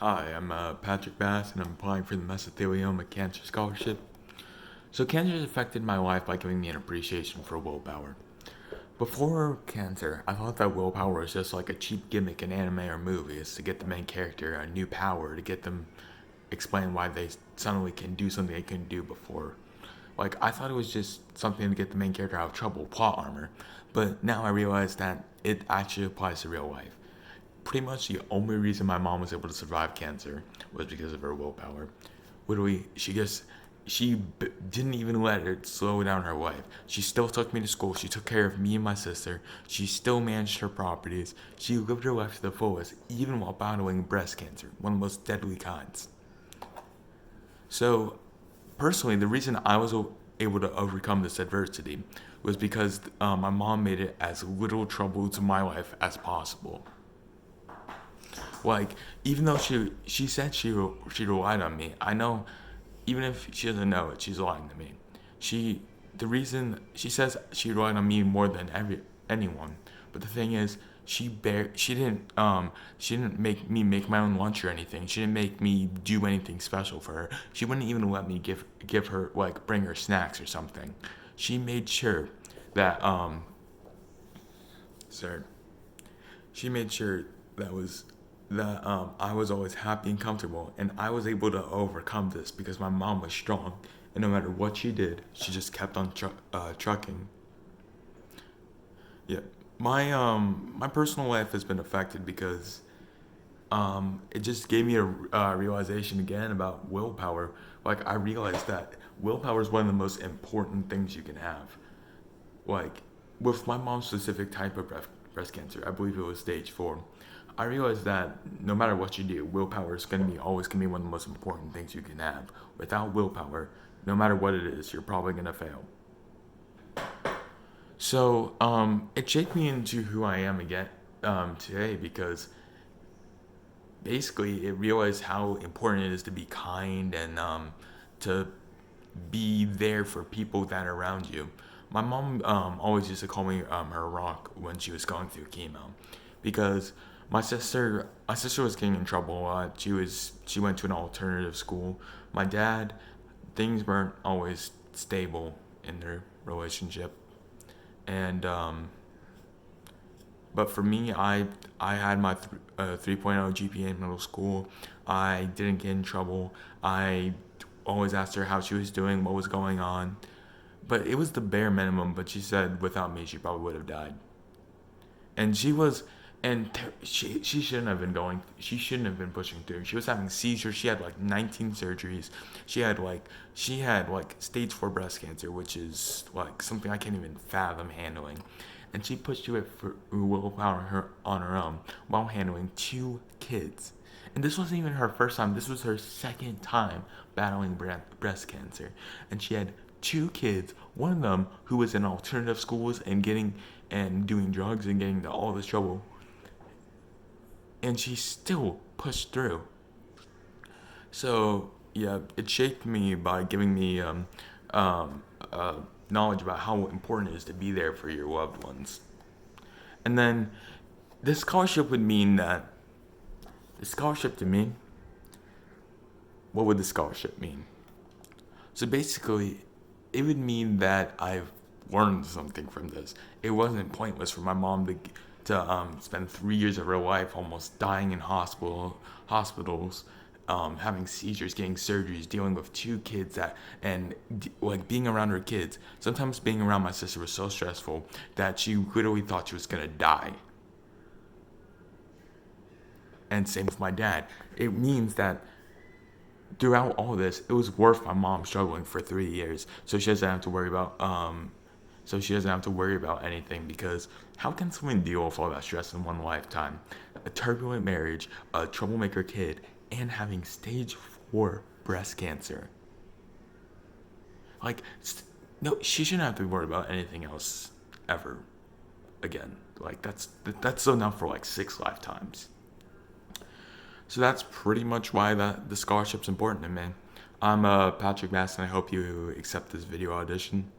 Hi, I'm Patrick Bass, and I'm applying for the Mesothelioma Cancer Scholarship. So, cancer has affected my life by giving me an appreciation for willpower. Before cancer, I thought that willpower was just like a cheap gimmick in anime or movies to get the main character a new power, to get them explain why they suddenly can do something they couldn't do before. Like, I thought it was just something to get the main character out of trouble, plot armor. But now I realize that it actually applies to real life. Pretty much the only reason my mom was able to survive cancer was because of her willpower. Literally, didn't even let it slow down her life. She still took me to school. She took care of me and my sister. She still managed her properties. She lived her life to the fullest, even while battling breast cancer, one of the most deadly kinds. So, personally, the reason I was able to overcome this adversity was because my mom made it as little trouble to my life as possible. Like, even though she said she relied on me, I know, even if she doesn't know it, she's lying to me. She the reason she says she relied on me more than anyone, but the thing is, she didn't make me make my own lunch or anything. She didn't make me do anything special for her. She wouldn't even let me give her, like, bring her snacks or something. She made sure that sir she made sure that was that I was always happy and comfortable, and I was able to overcome this because my mom was strong, and no matter what she did, she just kept on trucking. Yeah, my personal life has been affected because it just gave me a realization again about willpower. Like, I realized that willpower is one of the most important things you can have. Like, with my mom's specific type of breast cancer, I believe it was stage 4. I realized that no matter what you do, willpower is always gonna be one of the most important things you can have. Without willpower, no matter what it is, you're probably gonna fail. So it shaped me into who I am again today, because basically it realized how important it is to be kind and to be there for people that are around you. My mom always used to call me her rock when she was going through chemo, because my sister was getting in trouble a lot. She went to an alternative school. My dad, things weren't always stable in their relationship, and but for me, I had my 3.0 GPA in middle school. I didn't get in trouble. I always asked her how she was doing, what was going on. But it was the bare minimum. But she said without me, she probably would have died. And she was, and she shouldn't have been going. She shouldn't have been pushing through. She was having seizures. She had like 19 surgeries. She had like stage 4 breast cancer, which is like something I can't even fathom handling. And she pushed through it for willpower on her own while handling 2 kids. And this wasn't even her first time. This was her second time battling breast cancer. And she had 2 kids. One of them who was in alternative schools and doing drugs and getting into all this trouble. And she still pushed through. So yeah, it shaped me by giving me knowledge about how important it is to be there for your loved ones. And then this scholarship would mean that the scholarship to me, what would the scholarship mean? So basically, it would mean that I've learned something from this. It wasn't pointless for my mom to spend 3 years of her life almost dying in hospitals, having seizures, getting surgeries, dealing with 2 kids and like being around her kids. Sometimes being around my sister was so stressful that she literally thought she was gonna die. And same with my dad. It means that throughout all this, it was worth my mom struggling for 3 years, so she doesn't have to worry about anything. Because how can someone deal with all that stress in one lifetime? A turbulent marriage, a troublemaker kid, and having stage 4 breast cancer. Like, no, she shouldn't have to worry about anything else ever again. Like, that's enough for like 6 lifetimes. So that's pretty much why the scholarship's important to me. I'm Patrick Bass, and I hope you accept this video audition.